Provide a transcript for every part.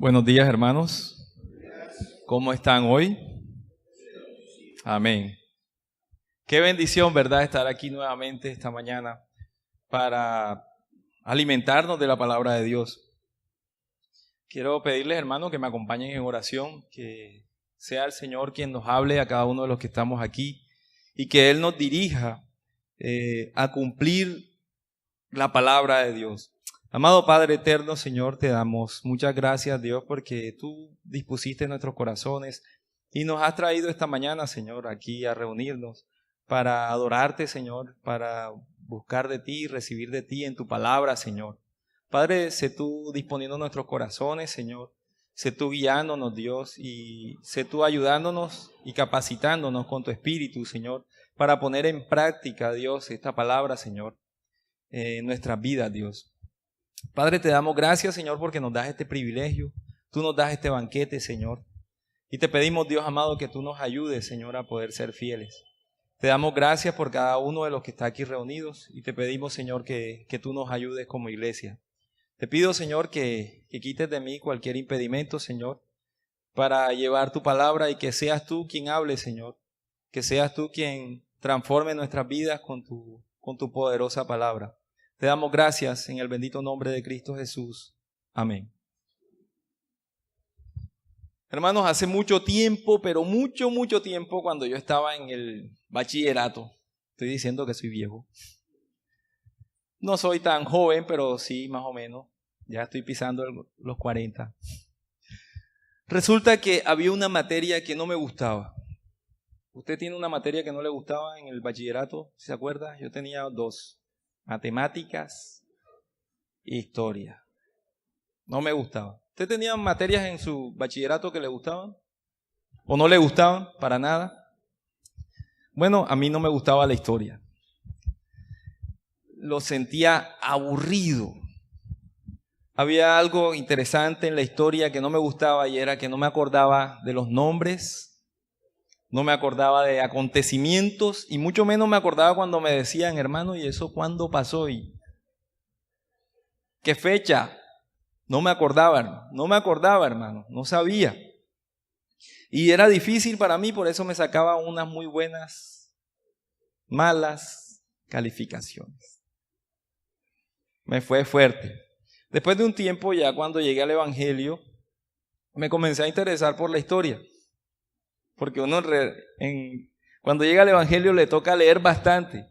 Buenos días, hermanos. ¿Cómo están hoy? Amén. Qué bendición, ¿verdad?, estar aquí nuevamente esta mañana para alimentarnos de la palabra de Dios. Quiero pedirles, hermanos, que me acompañen en oración, que sea el Señor quien nos hable a cada uno de los que estamos aquí y que Él nos dirija a cumplir la palabra de Dios. Amado Padre eterno, Señor, te damos muchas gracias, Dios, porque tú dispusiste nuestros corazones y nos has traído esta mañana, Señor, aquí a reunirnos para adorarte, Señor, para buscar de ti, recibir de ti en tu palabra, Señor. Padre, sé tú disponiendo nuestros corazones, Señor, sé tú guiándonos, Dios, y sé tú ayudándonos y capacitándonos con tu Espíritu, Señor, para poner en práctica, Dios, esta palabra, Señor, en nuestras vidas, Dios. Padre, te damos gracias, Señor, porque nos das este privilegio, tú nos das este banquete, Señor, y te pedimos, Dios amado, que tú nos ayudes, Señor, a poder ser fieles. Te damos gracias por cada uno de los que está aquí reunidos y te pedimos, Señor, que tú nos ayudes como iglesia. Te pido, Señor, que quites de mí cualquier impedimento, Señor, para llevar tu palabra y que seas tú quien hable, Señor, que seas tú quien transforme nuestras vidas con tu poderosa palabra. Te damos gracias en el bendito nombre de Cristo Jesús. Amén. Hermanos, hace mucho tiempo, pero mucho tiempo, cuando yo estaba en el bachillerato, estoy diciendo que soy viejo. No soy tan joven, pero sí, más o menos. Ya estoy pisando los 40. Resulta que había una materia que no me gustaba. ¿Usted tiene una materia que no le gustaba en el bachillerato? ¿Se acuerda? Yo tenía 2. Matemáticas e historia. No me gustaba. ¿Usted tenía materias en su bachillerato que le gustaban? ¿O no le gustaban para nada? Bueno, a mí no me gustaba la historia. Lo sentía aburrido. Había algo interesante en la historia que no me gustaba y era que no me acordaba de los nombres, no me acordaba de acontecimientos y mucho menos me acordaba cuando me decían, hermano, ¿y eso cuándo pasó? ¿Y qué fecha? No me acordaba, hermano, no sabía. Y era difícil para mí, por eso me sacaba unas muy buenas, malas calificaciones. Me fue fuerte. Después de un tiempo, ya cuando llegué al Evangelio, me comencé a interesar por la historia. Porque cuando llega al Evangelio le toca leer bastante.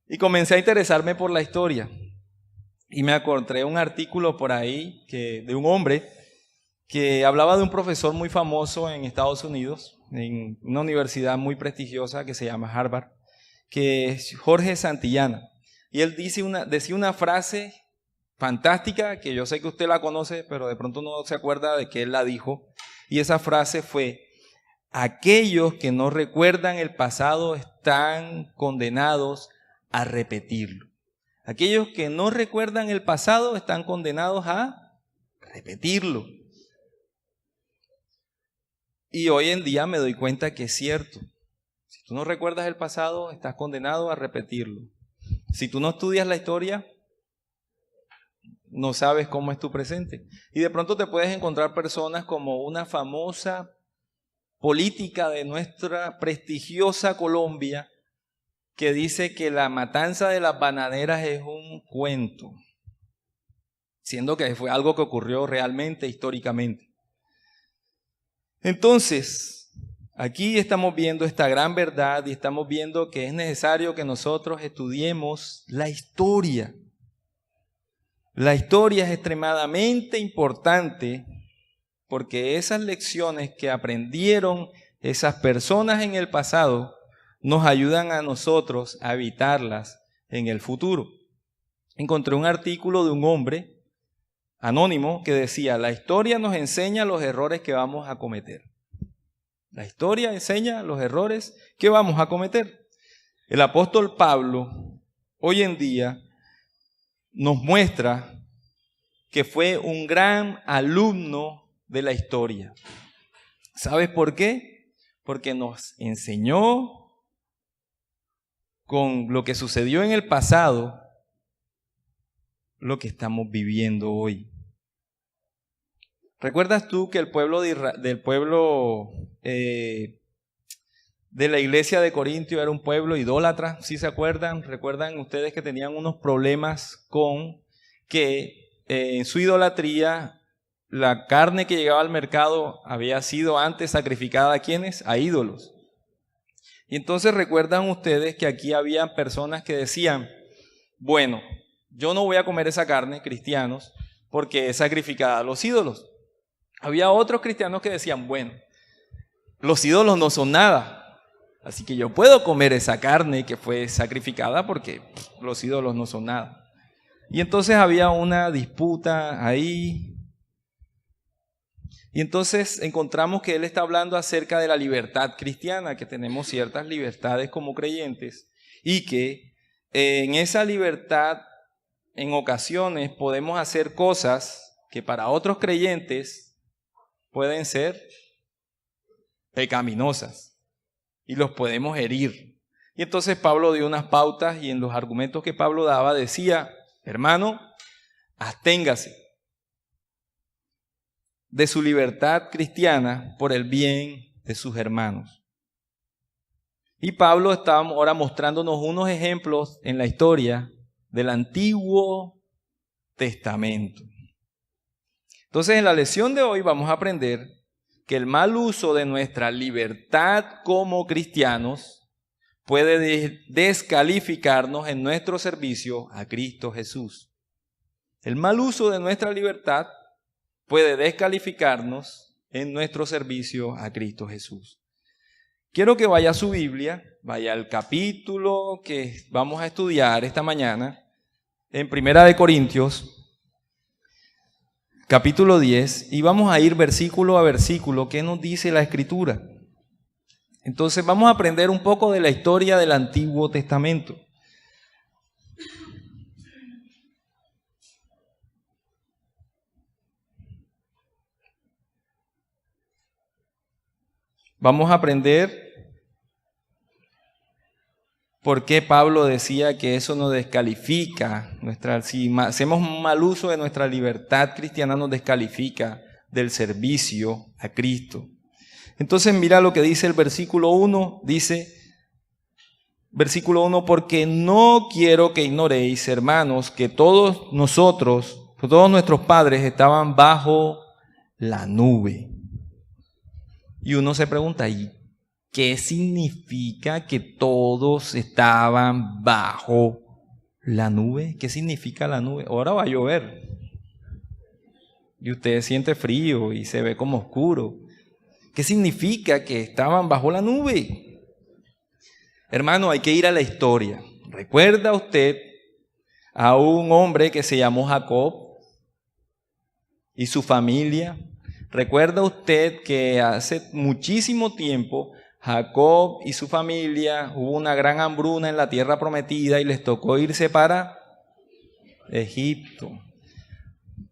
Y comencé a interesarme por la historia. Y me encontré un artículo por ahí de un hombre que hablaba de un profesor muy famoso en Estados Unidos, en una universidad muy prestigiosa que se llama Harvard, que es Jorge Santillana. Y él decía una frase fantástica, que yo sé que usted la conoce, pero de pronto no se acuerda de que él la dijo. Y esa frase fue: aquellos que no recuerdan el pasado están condenados a repetirlo. Aquellos que no recuerdan el pasado están condenados a repetirlo. Y hoy en día me doy cuenta que es cierto. Si tú no recuerdas el pasado, estás condenado a repetirlo. Si tú no estudias la historia, no sabes cómo es tu presente. Y de pronto te puedes encontrar personas como una famosa política de nuestra prestigiosa Colombia que dice que la matanza de las bananeras es un cuento, siendo que fue algo que ocurrió realmente, históricamente. Entonces, aquí estamos viendo esta gran verdad y estamos viendo que es necesario que nosotros estudiemos la historia. La historia es extremadamente importante porque esas lecciones que aprendieron esas personas en el pasado nos ayudan a nosotros a evitarlas en el futuro. Encontré un artículo de un hombre anónimo que decía: la historia nos enseña los errores que vamos a cometer. La historia enseña los errores que vamos a cometer. El apóstol Pablo hoy en día nos muestra que fue un gran alumno de la historia. ¿Sabes por qué? Porque nos enseñó con lo que sucedió en el pasado lo que estamos viviendo hoy. ¿Recuerdas tú que el pueblo de la iglesia de Corintio era un pueblo idólatra? ¿Sí se acuerdan? ¿Recuerdan ustedes que tenían unos problemas con que en su idolatría la carne que llegaba al mercado había sido antes sacrificada ¿a quiénes? A ídolos. Y entonces recuerdan ustedes que aquí había personas que decían, bueno, yo no voy a comer esa carne, cristianos, porque es sacrificada a los ídolos. Había otros cristianos que decían, bueno, los ídolos no son nada, así que yo puedo comer esa carne que fue sacrificada porque los ídolos no son nada. Y entonces había una disputa ahí. Y entonces encontramos que él está hablando acerca de la libertad cristiana, que tenemos ciertas libertades como creyentes y que en esa libertad en ocasiones podemos hacer cosas que para otros creyentes pueden ser pecaminosas y los podemos herir. Y entonces Pablo dio unas pautas y en los argumentos que Pablo daba decía, hermano, absténgase de su libertad cristiana por el bien de sus hermanos. Y Pablo está ahora mostrándonos unos ejemplos en la historia del Antiguo Testamento. Entonces, en la lección de hoy vamos a aprender que el mal uso de nuestra libertad como cristianos puede descalificarnos en nuestro servicio a Cristo Jesús. El mal uso de nuestra libertad puede descalificarnos en nuestro servicio a Cristo Jesús. Quiero que vaya a su Biblia, vaya al capítulo que vamos a estudiar esta mañana, en 1 Corintios, capítulo 10, y vamos a ir versículo a versículo, ¿qué nos dice la Escritura? Entonces vamos a aprender un poco de la historia del Antiguo Testamento. Vamos a aprender por qué Pablo decía que eso nos descalifica, si hacemos un mal uso de nuestra libertad cristiana nos descalifica del servicio a Cristo. Entonces mira lo que dice el versículo 1, dice, versículo 1, porque no quiero que ignoréis, hermanos, que todos nuestros padres estaban bajo la nube. Y uno se pregunta, ¿y qué significa que todos estaban bajo la nube? ¿Qué significa la nube? Ahora va a llover. Y usted siente frío y se ve como oscuro. ¿Qué significa que estaban bajo la nube? Hermano, hay que ir a la historia. ¿Recuerda usted a un hombre que se llamó Jacob y su familia? ¿Recuerda usted que hace muchísimo tiempo Jacob y su familia hubo una gran hambruna en la tierra prometida y les tocó irse para Egipto?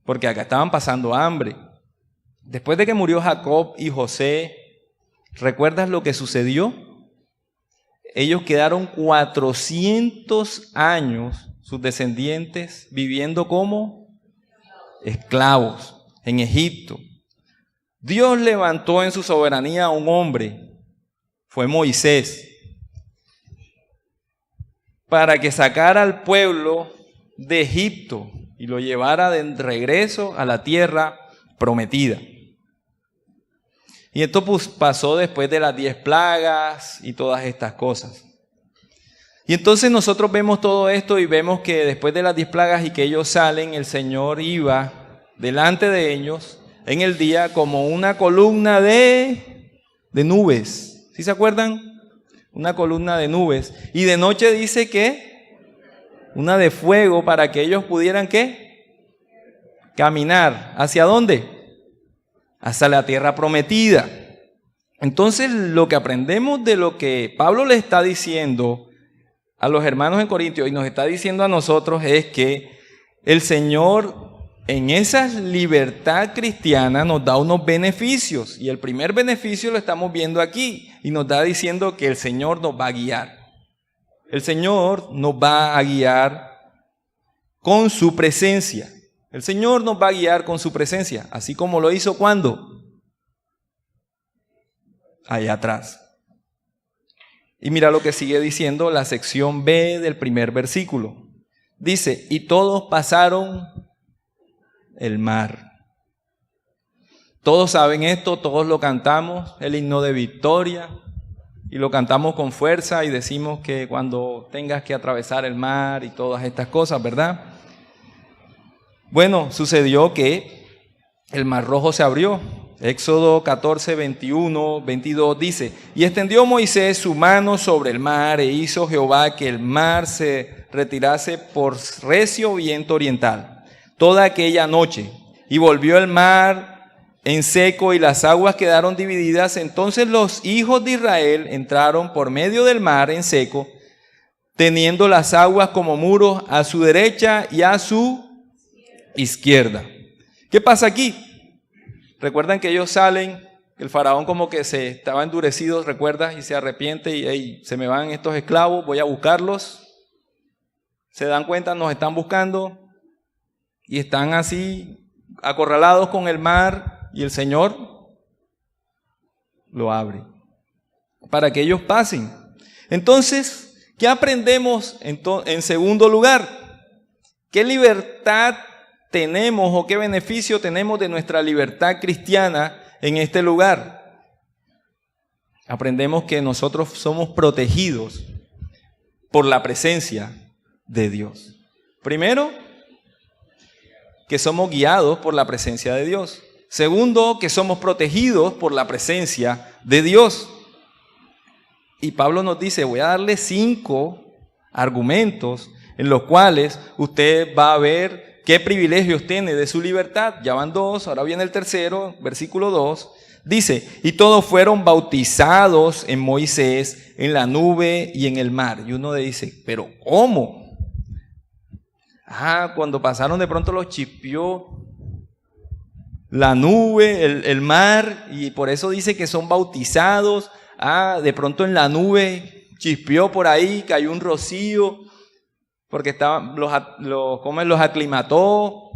Porque acá estaban pasando hambre. Después de que murió Jacob y José, ¿recuerdas lo que sucedió? Ellos quedaron 400 años, sus descendientes, viviendo como esclavos en Egipto. Dios levantó en su soberanía a un hombre, fue Moisés, para que sacara al pueblo de Egipto y lo llevara de regreso a la tierra prometida. Y esto pasó después de las 10 plagas y todas estas cosas. Y entonces nosotros vemos todo esto y vemos que después de las 10 plagas y que ellos salen, el Señor iba delante de ellos en el día como una columna de nubes. ¿Sí se acuerdan? Una columna de nubes. Y de noche dice que una de fuego para que ellos pudieran ¿qué? Caminar. ¿Hacia dónde? Hasta la tierra prometida. Entonces lo que aprendemos de lo que Pablo le está diciendo a los hermanos en Corintios y nos está diciendo a nosotros es que el Señor en esa libertad cristiana nos da unos beneficios y el primer beneficio lo estamos viendo aquí y nos está diciendo que el Señor nos va a guiar. El Señor nos va a guiar con su presencia. El Señor nos va a guiar con su presencia, así como lo hizo ¿cuándo? Allá atrás. Y mira lo que sigue diciendo la sección B del primer versículo. Dice, y todos pasaron el mar. Todos saben esto, todos lo cantamos, el himno de victoria, y lo cantamos con fuerza y decimos que cuando tengas que atravesar el mar y todas estas cosas, ¿verdad? Bueno, sucedió que el mar rojo se abrió. Éxodo 14, 21, 22 dice, y extendió Moisés su mano sobre el mar e hizo Jehová que el mar se retirase por recio viento oriental toda aquella noche, y volvió el mar en seco y las aguas quedaron divididas. Entonces los hijos de Israel entraron por medio del mar en seco, teniendo las aguas como muros a su derecha y a su izquierda. ¿Qué pasa aquí? Recuerdan que ellos salen, el faraón como que se estaba endurecido, recuerda, y se arrepiente y hey, se me van estos esclavos, voy a buscarlos. Se dan cuenta, nos están buscando y están así acorralados con el mar y el Señor lo abre para que ellos pasen. Entonces, ¿qué aprendemos en segundo lugar? ¿Qué libertad tenemos o qué beneficio tenemos de nuestra libertad cristiana en este lugar? Aprendemos que nosotros somos protegidos por la presencia de Dios. Primero, que somos guiados por la presencia de Dios. Segundo, que somos protegidos por la presencia de Dios. Y Pablo nos dice, voy a darle 5 argumentos en los cuales usted va a ver ¿qué privilegios tiene de su libertad? Ya van 2, ahora viene el tercero, versículo 2. Dice, y todos fueron bautizados en Moisés, en la nube y en el mar. Y uno dice, ¿pero cómo? Cuando pasaron de pronto los chispeó la nube, el mar, y por eso dice que son bautizados. De pronto en la nube chispeó por ahí, cayó un rocío, porque los aclimató.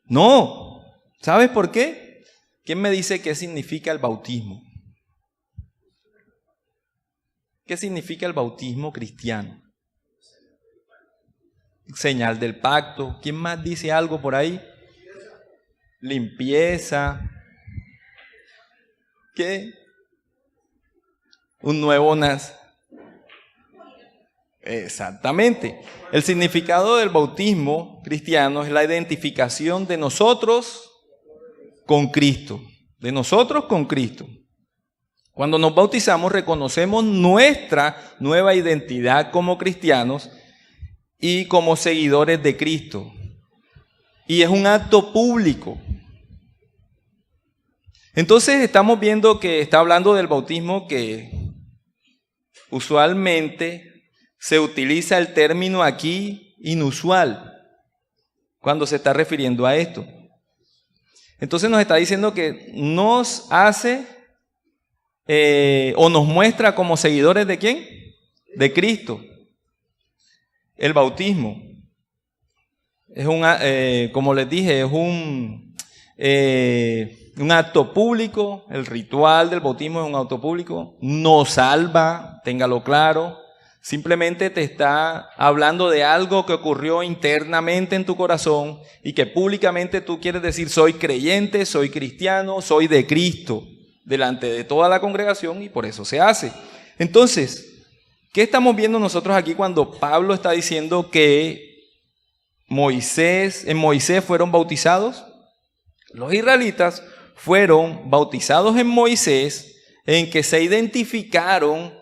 No. ¿Sabes por qué? ¿Quién me dice qué significa el bautismo? ¿Qué significa el bautismo cristiano? Señal del pacto. ¿Quién más dice algo por ahí? Limpieza. ¿Qué? Un nuevo nacimiento. Exactamente. El significado del bautismo cristiano es la identificación de nosotros con Cristo. De nosotros con Cristo. Cuando nos bautizamos reconocemos nuestra nueva identidad como cristianos y como seguidores de Cristo. Y es un acto público. Entonces estamos viendo que está hablando del bautismo que usualmente se utiliza el término aquí inusual cuando se está refiriendo a esto. Entonces nos está diciendo que nos hace o nos muestra como seguidores ¿de quién? De Cristo. El bautismo es como les dije, es un acto público. El ritual del bautismo es un acto público. No salva, téngalo claro. Simplemente te está hablando de algo que ocurrió internamente en tu corazón y que públicamente tú quieres decir, soy creyente, soy cristiano, soy de Cristo, delante de toda la congregación, y por eso se hace. Entonces, ¿qué estamos viendo nosotros aquí cuando Pablo está diciendo que en Moisés fueron bautizados? Los israelitas fueron bautizados en Moisés, en que se identificaron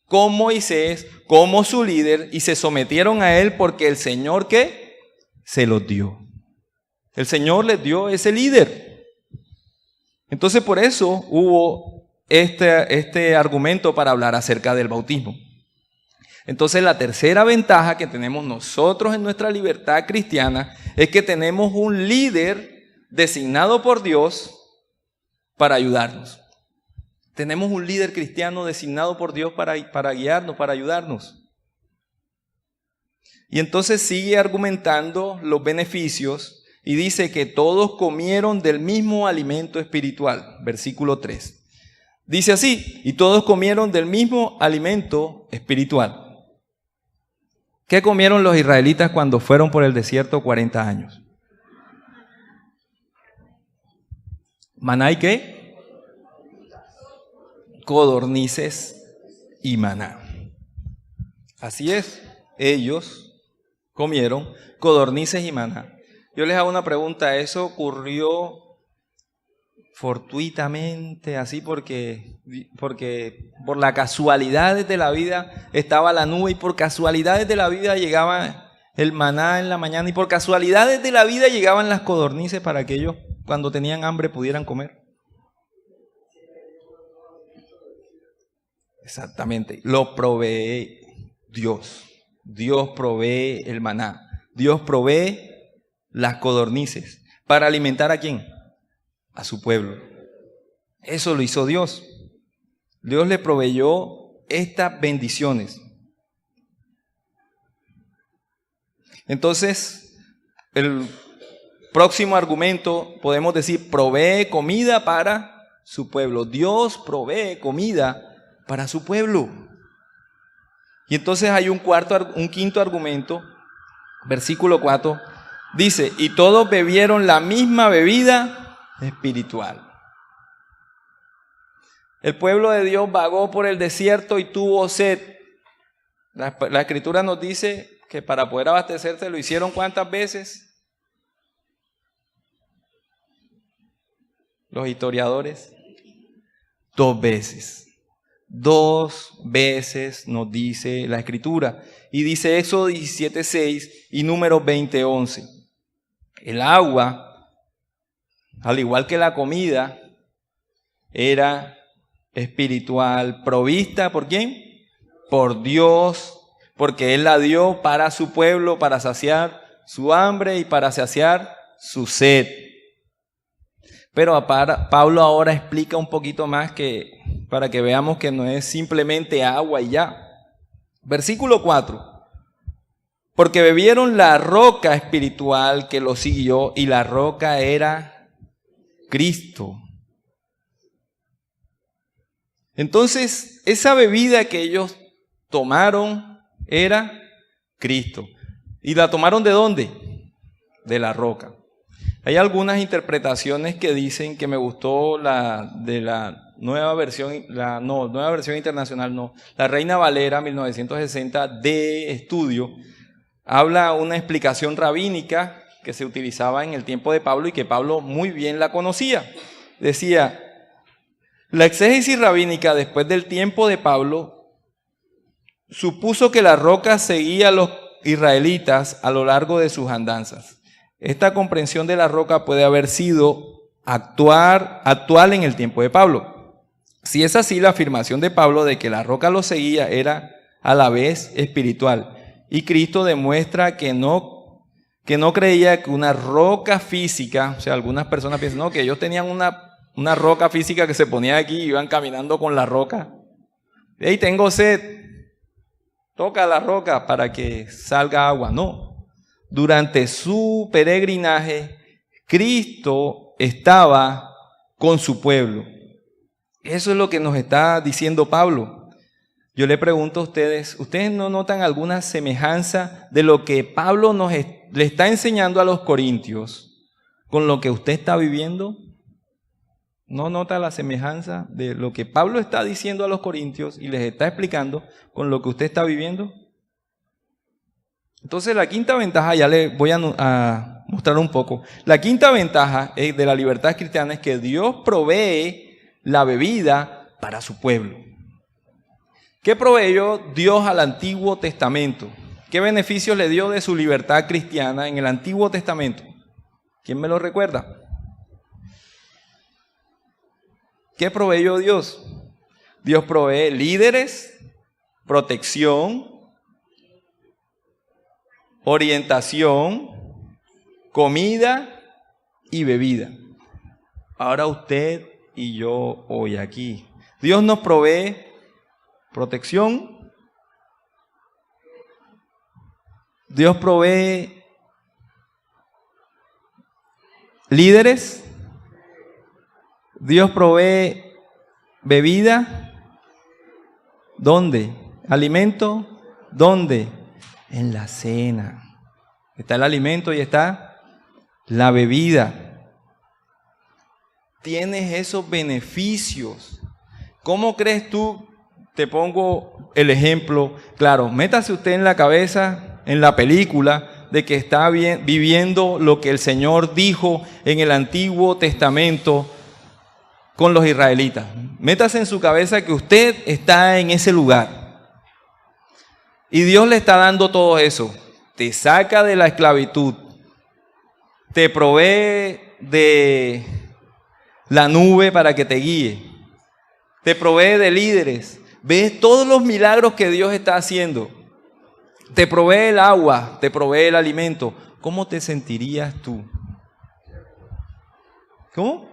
con Moisés como su líder y se sometieron a él porque el Señor ¿qué? Se los dio. El Señor les dio ese líder. Entonces por eso hubo este argumento para hablar acerca del bautismo. Entonces la tercera ventaja que tenemos nosotros en nuestra libertad cristiana es que tenemos un líder designado por Dios para ayudarnos. Tenemos un líder cristiano designado por Dios para guiarnos, para ayudarnos. Y entonces sigue argumentando los beneficios y dice que todos comieron del mismo alimento espiritual. Versículo 3. Dice así, y todos comieron del mismo alimento espiritual. ¿Qué comieron los israelitas cuando fueron por el desierto 40 años? ¿Maná y qué? Codornices y maná. Así es, ellos comieron codornices y maná. Yo les hago una pregunta, ¿eso ocurrió fortuitamente, así porque por las casualidades de la vida estaba la nube y por casualidades de la vida llegaba el maná en la mañana y por casualidades de la vida llegaban las codornices para que ellos cuando tenían hambre pudieran comer? Exactamente, lo provee Dios. Dios provee el maná. Dios provee las codornices. ¿Para alimentar a quién? A su pueblo. Eso lo hizo Dios. Dios le proveyó estas bendiciones. Entonces, el próximo argumento podemos decir, provee comida para su pueblo. Dios provee comida para su pueblo. Y entonces hay un quinto argumento, versículo 4, dice, y todos bebieron la misma bebida espiritual. El pueblo de Dios vagó por el desierto y tuvo sed. La Escritura nos dice que para poder abastecerse lo hicieron ¿cuántas veces? Los historiadores, 2 veces. 2 veces nos dice la Escritura. Y dice Éxodo 17:6 y Números 20:11. El agua, al igual que la comida, era espiritual, provista ¿por quién? Por Dios, porque Él la dio para su pueblo, para saciar su hambre y para saciar su sed. Pero Pablo ahora explica un poquito más para que veamos que no es simplemente agua y ya. Versículo 4. Porque bebieron la roca espiritual que los siguió y la roca era Cristo. Entonces, esa bebida que ellos tomaron era Cristo. ¿Y la tomaron de dónde? De la roca. Hay algunas interpretaciones que dicen que me gustó de la nueva versión internacional, la Reina Valera 1960 de estudio, habla una explicación rabínica que se utilizaba en el tiempo de Pablo y que Pablo muy bien la conocía. Decía, la exégesis rabínica después del tiempo de Pablo supuso que la roca seguía a los israelitas a lo largo de sus andanzas. Esta comprensión de la roca puede haber sido actual en el tiempo de Pablo. Si es así, la afirmación de Pablo de que la roca lo seguía era a la vez espiritual. Y Cristo demuestra que no creía que una roca física, o sea, algunas personas piensan, no, que ellos tenían una roca física que se ponía aquí y iban caminando con la roca. ¡Ey, tengo sed! Toca la roca para que salga agua. No. Durante su peregrinaje, Cristo estaba con su pueblo. Eso es lo que nos está diciendo Pablo. Yo le pregunto a ustedes, ¿ustedes no notan alguna semejanza de lo que Pablo le está enseñando a los corintios con lo que usted está viviendo? ¿No nota la semejanza de lo que Pablo está diciendo a los corintios y les está explicando con lo que usted está viviendo? Entonces la quinta ventaja, ya les voy a mostrar un poco. La quinta ventaja de la libertad cristiana es que Dios provee la bebida para su pueblo. ¿Qué proveyó Dios al Antiguo Testamento? ¿Qué beneficios le dio de su libertad cristiana en el Antiguo Testamento? ¿Quién me lo recuerda? ¿Qué proveyó Dios? Dios provee líderes, protección, orientación, comida y bebida. Ahora usted y yo hoy aquí. Dios nos provee protección, Dios provee líderes. Dios provee bebida. ¿Dónde? Alimento. ¿Dónde? En la cena. Está el alimento y está la bebida. Tienes esos beneficios. ¿Cómo crees tú? Te pongo el ejemplo. Claro, métase usted en la cabeza, en la película, de que está viviendo lo que el Señor dijo en el Antiguo Testamento con los israelitas. Métase en su cabeza que usted está en ese lugar. Y Dios le está dando todo eso. Te saca de la esclavitud. Te provee de la nube para que te guíe. Te provee de líderes. Ves todos los milagros que Dios está haciendo. Te provee el agua, te provee el alimento. ¿Cómo te sentirías tú? ¿Cómo?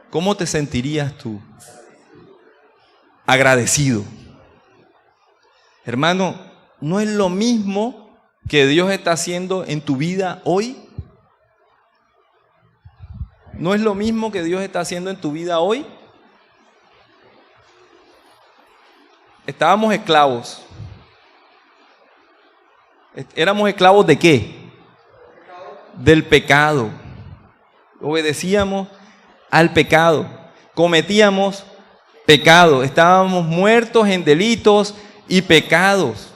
¿Cómo te sentirías tú? Agradecido. Hermano, ¿no es lo mismo que Dios está haciendo en tu vida hoy? ¿No es lo mismo que Dios está haciendo en tu vida hoy? Estábamos esclavos. ¿Éramos esclavos de qué? Del pecado. Obedecíamos al pecado. Cometíamos pecado. Estábamos muertos en delitos y pecados.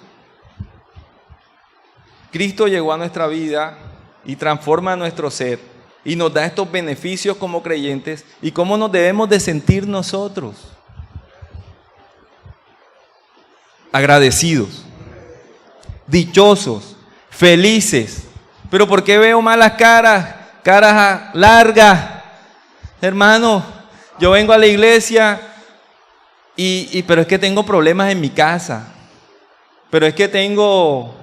Cristo llegó a nuestra vida y transforma nuestro ser y nos da estos beneficios como creyentes. ¿Y cómo nos debemos de sentir nosotros? Agradecidos, dichosos, felices. Pero ¿por qué veo malas caras? Caras largas. Hermano, yo vengo a la iglesia pero es que tengo problemas en mi casa. Pero es que tengo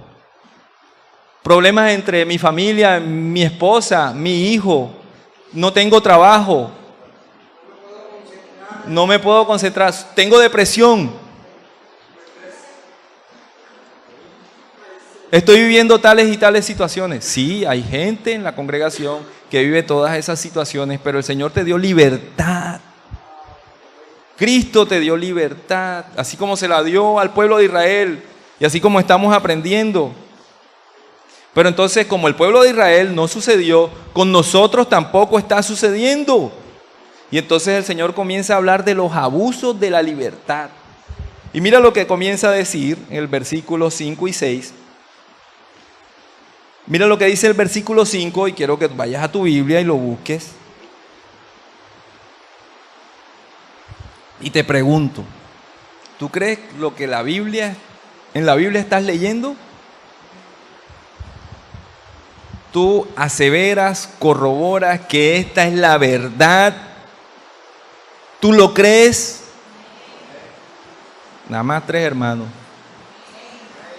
problemas entre mi familia, mi esposa, mi hijo. No tengo trabajo. No me puedo concentrar. Tengo depresión. Estoy viviendo tales y tales situaciones. Sí, hay gente en la congregación que vive todas esas situaciones, pero el Señor te dio libertad. Cristo te dio libertad, así como se la dio al pueblo de Israel y así como estamos aprendiendo. Pero entonces, como el pueblo de Israel no sucedió, con nosotros tampoco está sucediendo. Y entonces el Señor comienza a hablar de los abusos de la libertad. Y mira lo que comienza a decir en el versículo 5 y 6. Mira lo que dice el versículo 5 y quiero que vayas a tu Biblia y lo busques. Y te pregunto, ¿tú crees lo que en la Biblia estás leyendo? ¿Tú aseveras, corroboras que esta es la verdad? ¿Tú lo crees? Nada más 3 hermanos.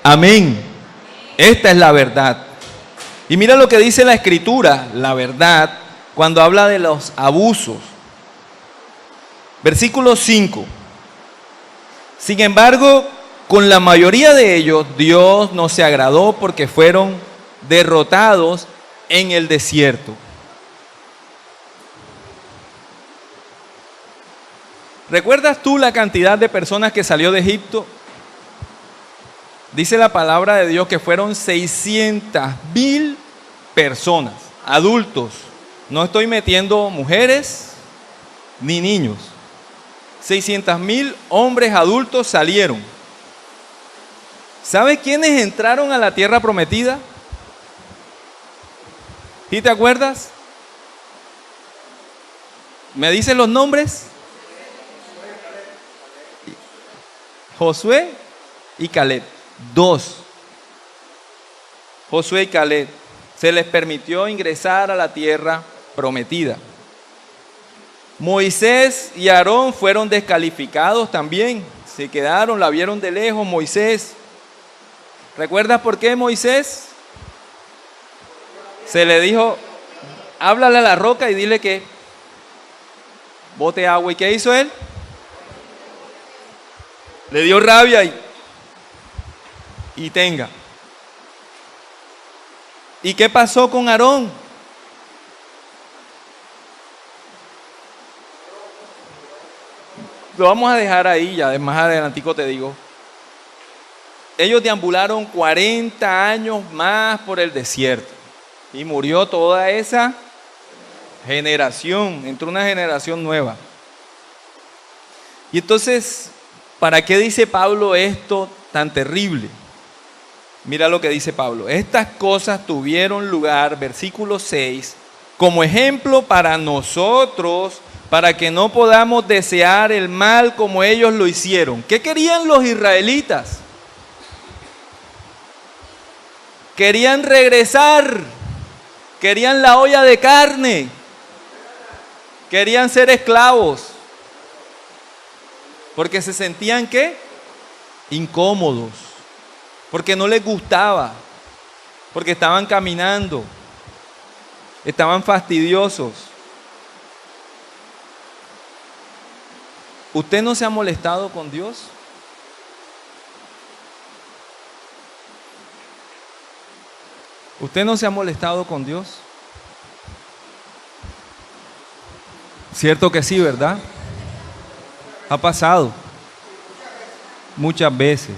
Amén. Esta es la verdad. Y mira lo que dice la Escritura, la verdad, cuando habla de los abusos. Versículo 5. Sin embargo, con la mayoría de ellos, Dios no se agradó porque fueron derrotados en el desierto. ¿Recuerdas tú la cantidad de personas que salió de Egipto? Dice la palabra de Dios que fueron 600,000 personas, adultos. No estoy metiendo mujeres ni niños. 600,000 hombres adultos salieron. ¿Sabes quiénes entraron a la tierra prometida? ¿Sí te acuerdas? ¿Me dicen los nombres? Josué y Caleb. 2. Josué y Caleb. Se les permitió ingresar a la tierra prometida. Moisés y Aarón fueron descalificados también. Se quedaron, la vieron de lejos. Moisés. ¿Recuerdas por qué Moisés? Se le dijo, háblale a la roca y dile que bote agua. ¿Y qué hizo él? Le dio rabia y y tenga. ¿Y qué pasó con Aarón? Lo vamos a dejar ahí, ya más adelantico te digo. Ellos deambularon 40 años más por el desierto y murió toda esa generación, entró una generación nueva. Y entonces, ¿para qué dice Pablo esto tan terrible? Mira lo que dice Pablo. Estas cosas tuvieron lugar, versículo 6, como ejemplo para nosotros, para que no podamos desear el mal como ellos lo hicieron. ¿Qué querían los israelitas? Querían regresar, querían la olla de carne, querían ser esclavos, porque se sentían ¿qué? Incómodos, porque no les gustaba, porque estaban caminando, estaban fastidiosos. ¿Usted no se ha molestado con Dios? ¿Usted no se ha molestado con Dios? Cierto que sí, ¿verdad? Ha pasado muchas veces.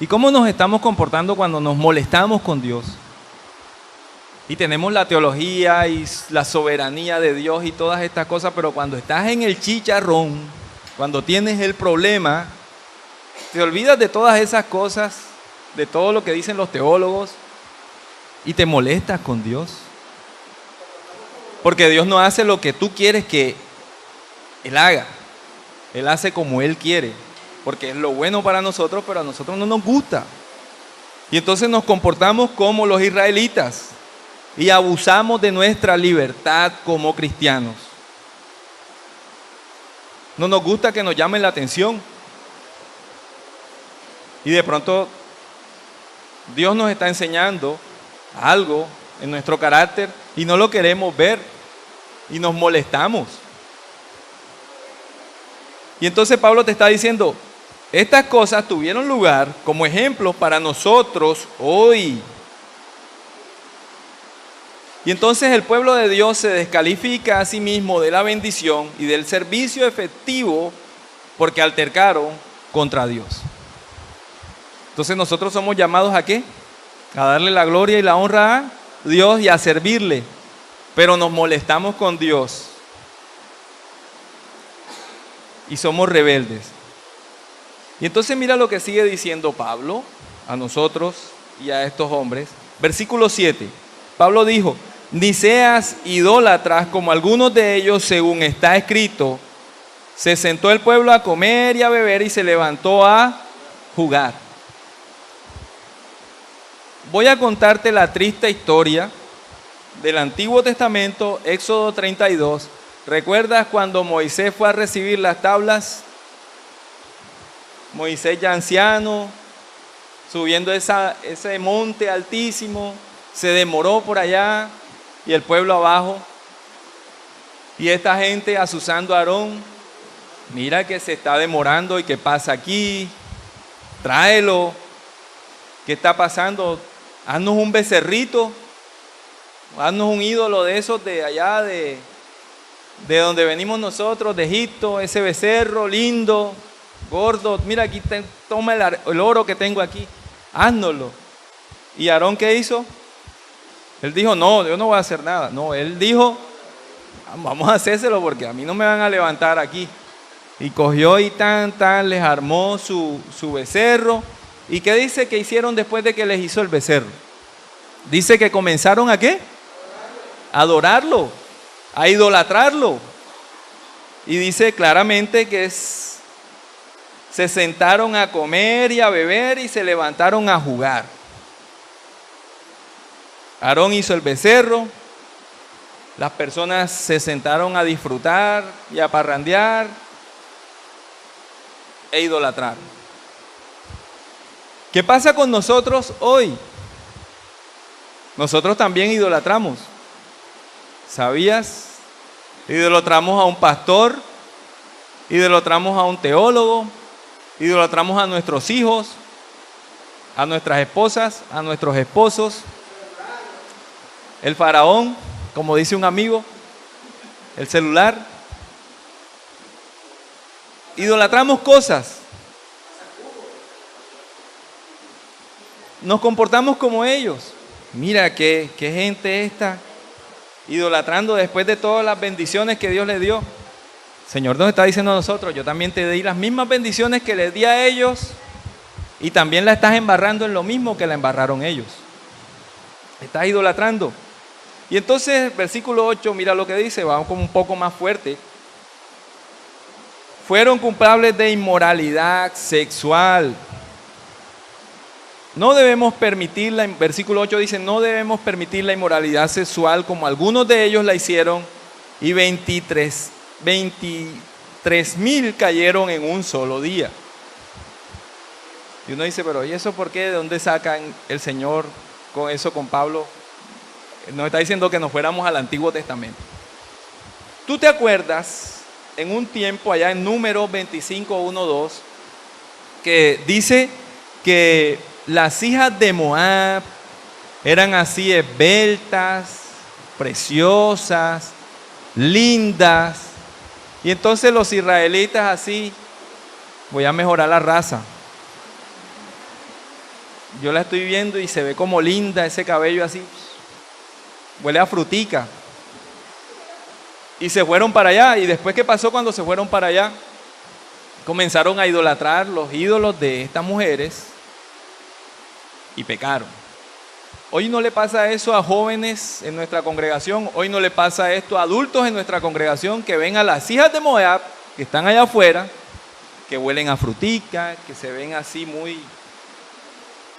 ¿Y cómo nos estamos comportando cuando nos molestamos con Dios? Y tenemos la teología y la soberanía de Dios y todas estas cosas, pero cuando estás en el chicharrón, cuando tienes el problema, te olvidas de todas esas cosas, de todo lo que dicen los teólogos, y te molestas con Dios. Porque Dios no hace lo que tú quieres que Él haga. Él hace como Él quiere, porque es lo bueno para nosotros, pero a nosotros no nos gusta. Y entonces nos comportamos como los israelitas y abusamos de nuestra libertad como cristianos. No nos gusta que nos llamen la atención. Y de pronto Dios nos está enseñando algo en nuestro carácter y no lo queremos ver y nos molestamos. Y entonces Pablo te está diciendo, estas cosas tuvieron lugar como ejemplos para nosotros hoy. Y entonces el pueblo de Dios se descalifica a sí mismo de la bendición y del servicio efectivo porque altercaron contra Dios. Entonces nosotros somos llamados ¿a qué? A darle la gloria y la honra a Dios y a servirle. Pero nos molestamos con Dios y somos rebeldes. Y entonces mira lo que sigue diciendo Pablo a nosotros y a estos hombres. Versículo 7. Pablo dijo, ni seas idólatras como algunos de ellos, según está escrito. Se sentó el pueblo a comer y a beber y se levantó a jugar. Voy a contarte la triste historia del Antiguo Testamento, Éxodo 32. ¿Recuerdas cuando Moisés fue a recibir las tablas? Moisés ya anciano, subiendo ese monte altísimo, se demoró por allá y el pueblo abajo. Y esta gente azuzando a Aarón, mira que se está demorando y qué pasa aquí, tráelo, ¿qué está pasando? Haznos un becerrito, haznos un ídolo de esos de allá, de donde venimos nosotros, de Egipto, ese becerro lindo, gordo, mira aquí, toma el oro que tengo aquí, háznoslo. ¿Y Aarón qué hizo? Él dijo, no, yo no voy a hacer nada. No, él dijo, vamos a hacérselo porque a mí no me van a levantar aquí. Y cogió y les armó su becerro. ¿Y qué dice que hicieron después de que les hizo el becerro? Dice que comenzaron ¿a qué? A adorarlo, a idolatrarlo. Y dice claramente que se sentaron a comer y a beber y se levantaron a jugar. Aarón hizo el becerro, las personas se sentaron a disfrutar y a parrandear e idolatrar. ¿Qué pasa con nosotros hoy? Nosotros también idolatramos. ¿Sabías? Idolatramos a un pastor, idolatramos a un teólogo, idolatramos a nuestros hijos, a nuestras esposas, a nuestros esposos, el faraón, como dice un amigo, el celular. Idolatramos cosas. Nos comportamos como ellos. Mira qué gente esta, idolatrando después de todas las bendiciones que Dios le dio. El Señor nos está diciendo a nosotros, yo también te di las mismas bendiciones que les di a ellos y también la estás embarrando en lo mismo que la embarraron ellos. Estás idolatrando. Y entonces, versículo 8, mira lo que dice, vamos como un poco más fuerte. Fueron culpables de inmoralidad sexual. No debemos permitir, versículo 8 dice, no debemos permitir la inmoralidad sexual como algunos de ellos la hicieron y 23,000 cayeron en un solo día. Y uno dice, pero ¿y eso por qué? ¿De dónde sacan el Señor con eso, con Pablo? Nos está diciendo que nos fuéramos al Antiguo Testamento. ¿Tú te acuerdas en un tiempo allá en Números 25:1-2 que dice que las hijas de Moab eran así esbeltas, preciosas, lindas? Y entonces los israelitas así, voy a mejorar la raza. Yo la estoy viendo y se ve como linda, ese cabello así, huele a frutica. Y se fueron para allá. ¿Y después qué pasó cuando se fueron para allá? Comenzaron a idolatrar los ídolos de estas mujeres y pecaron. Hoy no le pasa eso a jóvenes en nuestra congregación. Hoy no le pasa esto a adultos en nuestra congregación que ven a las hijas de Moab que están allá afuera, que huelen a frutica, que se ven así muy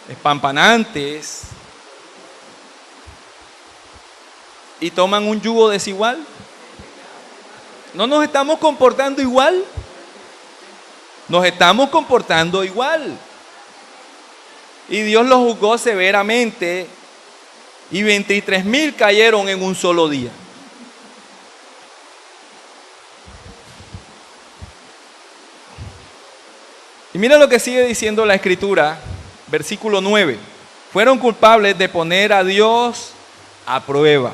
espampanantes y toman un yugo desigual. ¿No nos estamos comportando igual? Nos estamos comportando igual. Y Dios los juzgó severamente y 23,000 cayeron en un solo día. Y mira lo que sigue diciendo la Escritura, versículo 9. Fueron culpables de poner a Dios a prueba.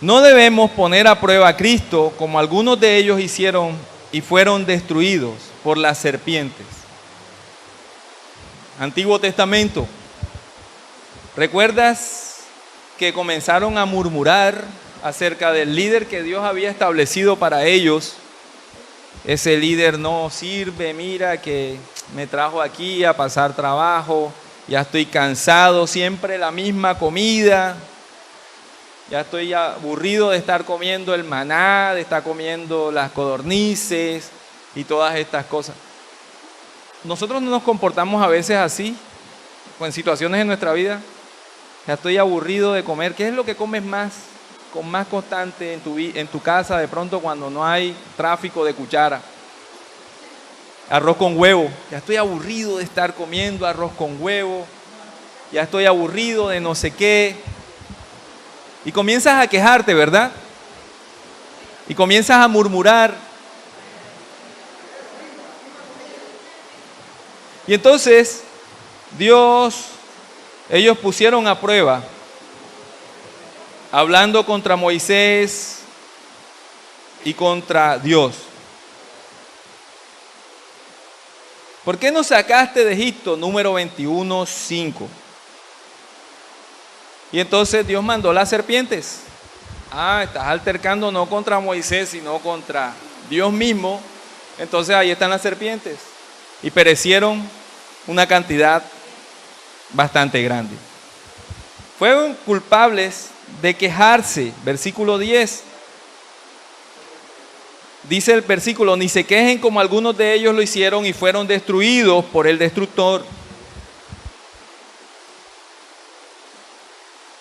No debemos poner a prueba a Cristo como algunos de ellos hicieron y fueron destruidos por las serpientes. Antiguo Testamento. ¿Recuerdas que comenzaron a murmurar acerca del líder que Dios había establecido para ellos? Ese líder no sirve, mira que me trajo aquí a pasar trabajo, ya estoy cansado, siempre la misma comida, ya estoy aburrido de estar comiendo el maná, de estar comiendo las codornices y todas estas cosas. Nosotros no nos comportamos a veces así, en situaciones en nuestra vida. Ya estoy aburrido de comer. ¿Qué es lo que comes más, con más constante en tu casa de pronto cuando no hay tráfico de cuchara? Arroz con huevo. Ya estoy aburrido de estar comiendo arroz con huevo. Ya estoy aburrido de no sé qué. Y comienzas a quejarte, ¿verdad? Y comienzas a murmurar. Y entonces ellos pusieron a prueba, hablando contra Moisés y contra Dios. ¿Por qué nos sacaste de Egipto? Número 21:5. Y entonces Dios mandó las serpientes. Estás altercando no contra Moisés, sino contra Dios mismo. Entonces ahí están las serpientes. Y perecieron una cantidad bastante grande. Fueron culpables de quejarse. Versículo 10. Dice el versículo, ni se quejen como algunos de ellos lo hicieron y fueron destruidos por el destructor.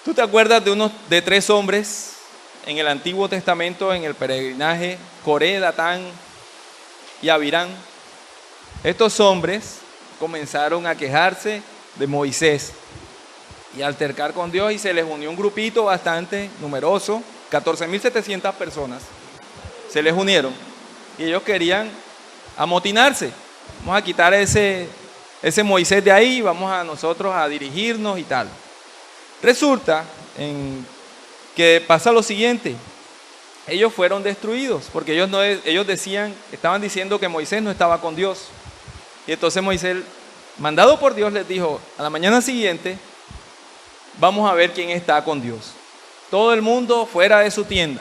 ¿Tú te acuerdas de 3 hombres en el Antiguo Testamento en el peregrinaje? Coré, Datán y Abirán. Estos hombres comenzaron a quejarse de Moisés y a altercar con Dios, y se les unió un grupito bastante numeroso, 14,700 personas. Se les unieron y ellos querían amotinarse. Vamos a quitar ese ese Moisés de ahí, vamos a nosotros a dirigirnos y tal. Resulta que pasa lo siguiente. Ellos fueron destruidos porque ellos estaban diciendo que Moisés no estaba con Dios. Y entonces Moisés, mandado por Dios, les dijo, a la mañana siguiente vamos a ver quién está con Dios. Todo el mundo fuera de su tienda.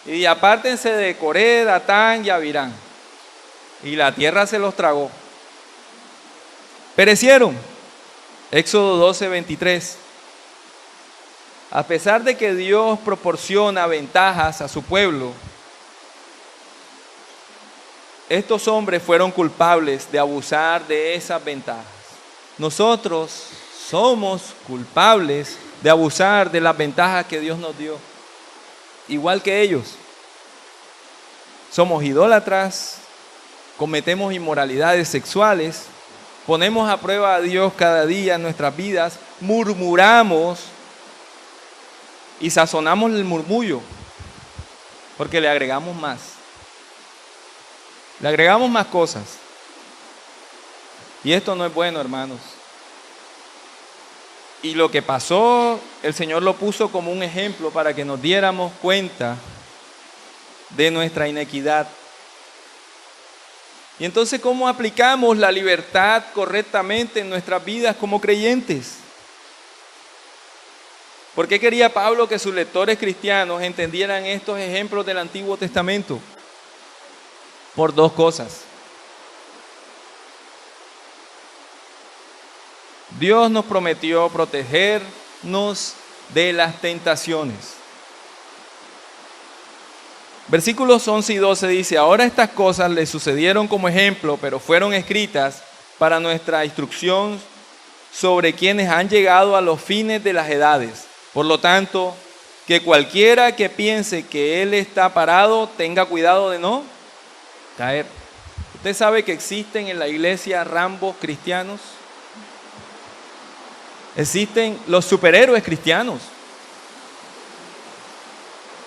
Y apártense de Coré, Datán y Abirán. Y la tierra se los tragó. Perecieron. Éxodo 12, 23. A pesar de que Dios proporciona ventajas a su pueblo, estos hombres fueron culpables de abusar de esas ventajas. Nosotros somos culpables de abusar de las ventajas que Dios nos dio. Igual que ellos. Somos idólatras, cometemos inmoralidades sexuales, ponemos a prueba a Dios cada día en nuestras vidas, murmuramos y sazonamos el murmullo porque le agregamos más. Le agregamos más cosas. Y esto no es bueno, hermanos. Y lo que pasó, el Señor lo puso como un ejemplo para que nos diéramos cuenta de nuestra inequidad. Y entonces, ¿cómo aplicamos la libertad correctamente en nuestras vidas como creyentes? ¿Por qué quería Pablo que sus lectores cristianos entendieran estos ejemplos del Antiguo Testamento? Por dos cosas. Dios nos prometió protegernos de las tentaciones. Versículos 11 y 12 dice, ahora estas cosas le sucedieron como ejemplo, pero fueron escritas para nuestra instrucción sobre quienes han llegado a los fines de las edades. Por lo tanto, que cualquiera que piense que él está parado, tenga cuidado de no caer. ¿Usted sabe que existen en la iglesia rambos cristianos? Existen los superhéroes cristianos.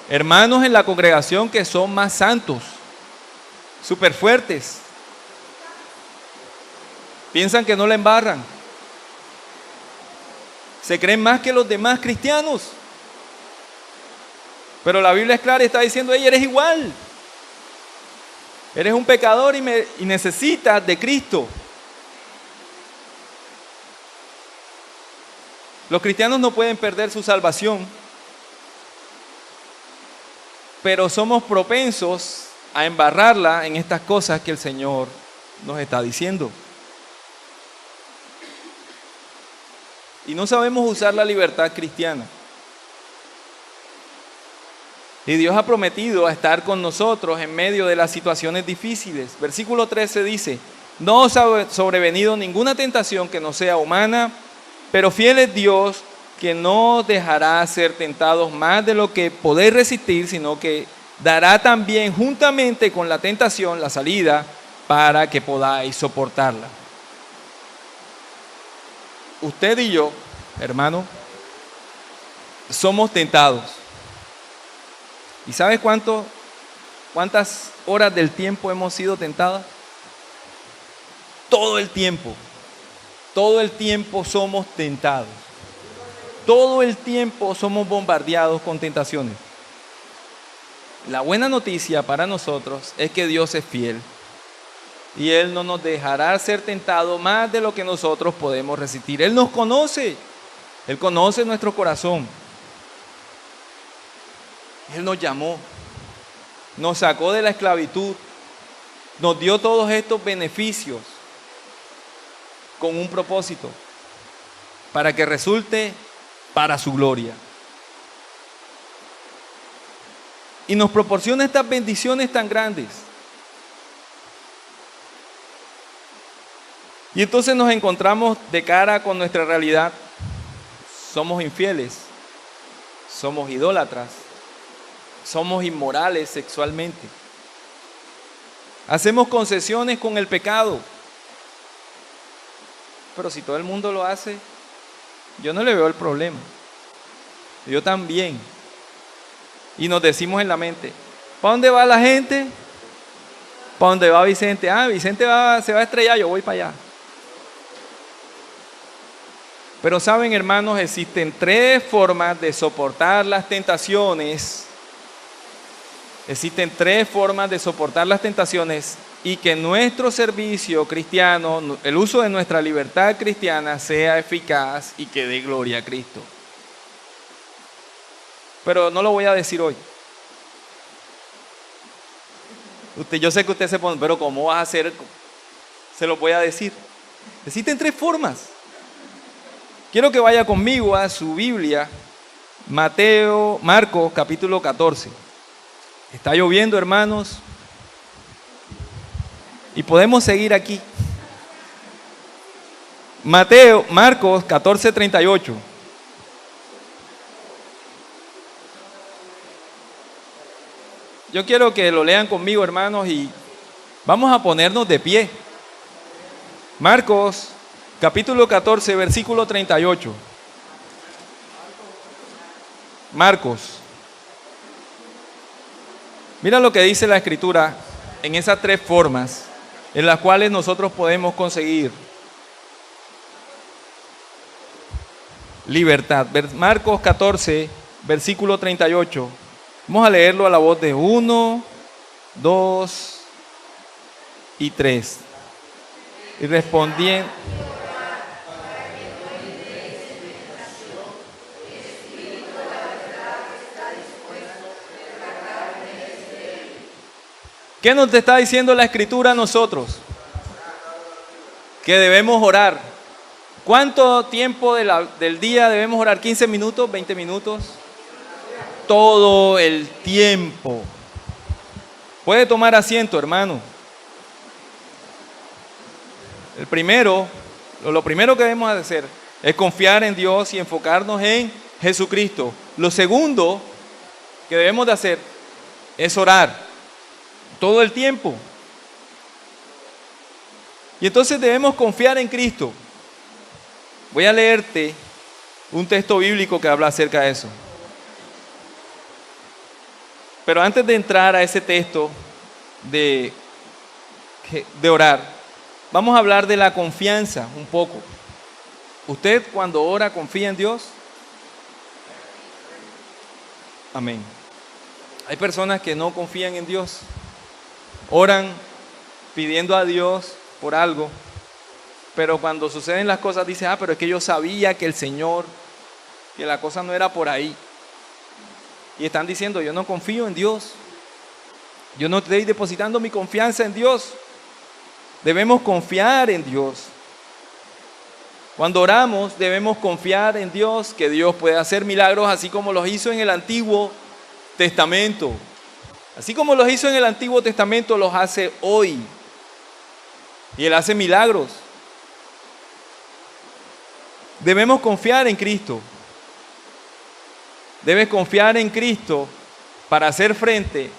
Hermanos en la congregación que son más santos, súper fuertes. Piensan que no la embarran. Se creen más que los demás cristianos. Pero la Biblia es clara y está diciendo, hey, eres igual. Eres un pecador y necesitas de Cristo. Los cristianos no pueden perder su salvación, pero somos propensos a embarrarla en estas cosas que el Señor nos está diciendo. Y no sabemos usar la libertad cristiana. Y Dios ha prometido a estar con nosotros en medio de las situaciones difíciles. Versículo 13 dice, no os ha sobrevenido ninguna tentación que no sea humana, pero fiel es Dios, que no dejará ser tentados más de lo que podéis resistir, sino que dará también juntamente con la tentación la salida para que podáis soportarla. Usted y yo, hermano, somos tentados. ¿Y sabes cuántas horas del tiempo hemos sido tentados? Todo el tiempo. Todo el tiempo somos tentados. Todo el tiempo somos bombardeados con tentaciones. La buena noticia para nosotros es que Dios es fiel y Él no nos dejará ser tentados más de lo que nosotros podemos resistir. Él nos conoce. Él conoce nuestro corazón. Él nos llamó, nos sacó de la esclavitud, nos dio todos estos beneficios con un propósito, para que resulte para su gloria. Y nos proporciona estas bendiciones tan grandes. Y entonces nos encontramos de cara con nuestra realidad. Somos infieles, somos idólatras, somos inmorales sexualmente. Hacemos concesiones con el pecado. Pero si todo el mundo lo hace, yo no le veo el problema. Yo también. Y nos decimos en la mente, ¿para dónde va la gente? ¿Para dónde va Vicente? Ah, Vicente se va a estrellar, yo voy para allá. Pero saben, hermanos, existen tres formas de soportar las tentaciones. Existen tres formas de soportar las tentaciones y que nuestro servicio cristiano, el uso de nuestra libertad cristiana sea eficaz y que dé gloria a Cristo. Pero no lo voy a decir hoy. Yo sé que usted se pone, pero ¿cómo vas a hacer? Se lo voy a decir. Existen tres formas. Quiero que vaya conmigo a su Biblia, Marcos capítulo 14. Está lloviendo, hermanos, y podemos seguir aquí. Marcos 14:38. Yo quiero que lo lean conmigo, hermanos, y vamos a ponernos de pie. Marcos capítulo 14, versículo 38. Marcos. Mira lo que dice la Escritura en esas tres formas en las cuales nosotros podemos conseguir libertad. Marcos 14, versículo 38. Vamos a leerlo a la voz de 1, 2 y 3. Y respondiendo. ¿Qué nos está diciendo la Escritura a nosotros? Que debemos orar. ¿Cuánto tiempo del día debemos orar? ¿15 minutos? ¿20 minutos? Todo el tiempo. Puede tomar asiento, hermano. Lo primero que debemos hacer es confiar en Dios y enfocarnos en Jesucristo. Lo segundo que debemos de hacer es orar. Todo el tiempo. Y entonces debemos confiar en Cristo. Voy a leerte un texto bíblico que habla acerca de eso. Pero antes de entrar a ese texto de orar, vamos a hablar de la confianza un poco. ¿Usted cuando ora confía en Dios? Amén. Hay personas que no confían en Dios. Oran pidiendo a Dios por algo, pero cuando suceden las cosas dicen, pero es que yo sabía que el Señor, que la cosa no era por ahí. Y están diciendo, yo no confío en Dios. Yo no estoy depositando mi confianza en Dios. Debemos confiar en Dios. Cuando oramos debemos confiar en Dios, que Dios puede hacer milagros así como los hizo en el Antiguo Testamento. Así como los hizo en el Antiguo Testamento, los hace hoy. Y Él hace milagros. Debemos confiar en Cristo. Debes confiar en Cristo para hacer frente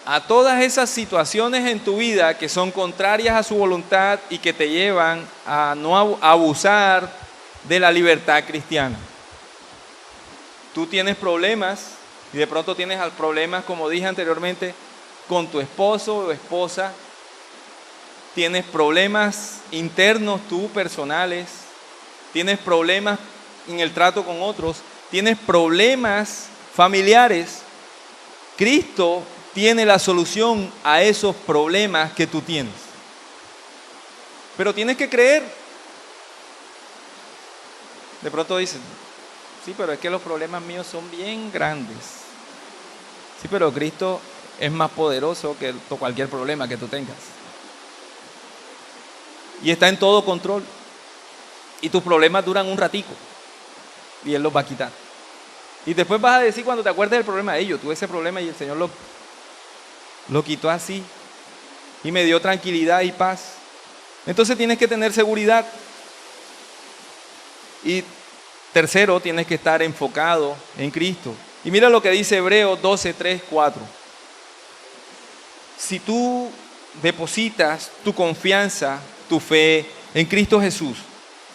a todas esas situaciones en tu vida que son contrarias a su voluntad y que te llevan a no abusar de la libertad cristiana. Tú tienes problemas. Y de pronto tienes problemas, como dije anteriormente, con tu esposo o esposa. Tienes problemas internos tú, personales. Tienes problemas en el trato con otros. Tienes problemas familiares. Cristo tiene la solución a esos problemas que tú tienes. Pero tienes que creer. De pronto dices, sí, pero es que los problemas míos son bien grandes. Sí, pero Cristo es más poderoso que cualquier problema que tú tengas. Y está en todo control. Y tus problemas duran un ratico. Y Él los va a quitar. Y después vas a decir cuando te acuerdes del problema, yo tuve ese problema y el Señor lo quitó así. Y me dio tranquilidad y paz. Entonces tienes que tener seguridad. Y tercero, tienes que estar enfocado en Cristo. Y mira lo que dice Hebreos 12, 3, 4. Si tú depositas tu confianza, tu fe en Cristo Jesús,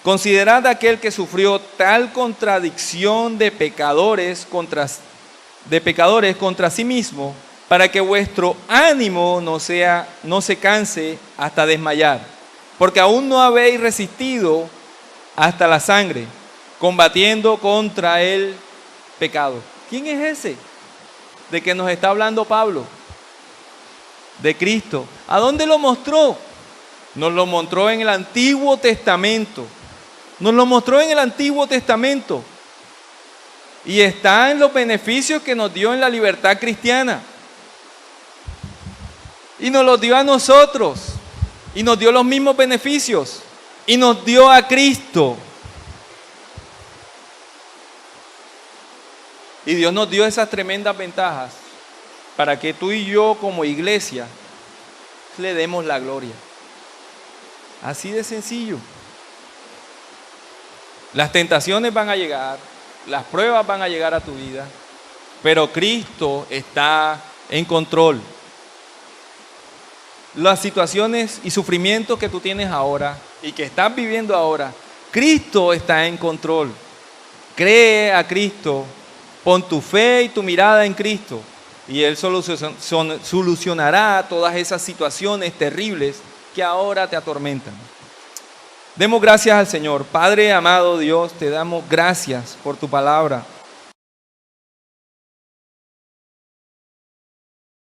considerad aquel que sufrió tal contradicción de pecadores contra sí mismo, para que vuestro ánimo no se canse hasta desmayar, porque aún no habéis resistido hasta la sangre, combatiendo contra el pecado. ¿Quién es ese de que nos está hablando Pablo? De Cristo. ¿A dónde lo mostró? Nos lo mostró en el Antiguo Testamento. Nos lo mostró en el Antiguo Testamento. Y está en los beneficios que nos dio en la libertad cristiana. Y nos los dio a nosotros. Y nos dio los mismos beneficios. Y nos dio a Cristo. Y Dios nos dio esas tremendas ventajas para que tú y yo como iglesia le demos la gloria. Así de sencillo. Las tentaciones van a llegar, las pruebas van a llegar a tu vida, pero Cristo está en control. Las situaciones y sufrimientos que tú tienes ahora y que estás viviendo ahora, Cristo está en control. Cree a Cristo, pon tu fe y tu mirada en Cristo y Él solucionará todas esas situaciones terribles que ahora te atormentan. Demos gracias al Señor. Padre amado Dios, te damos gracias por tu palabra.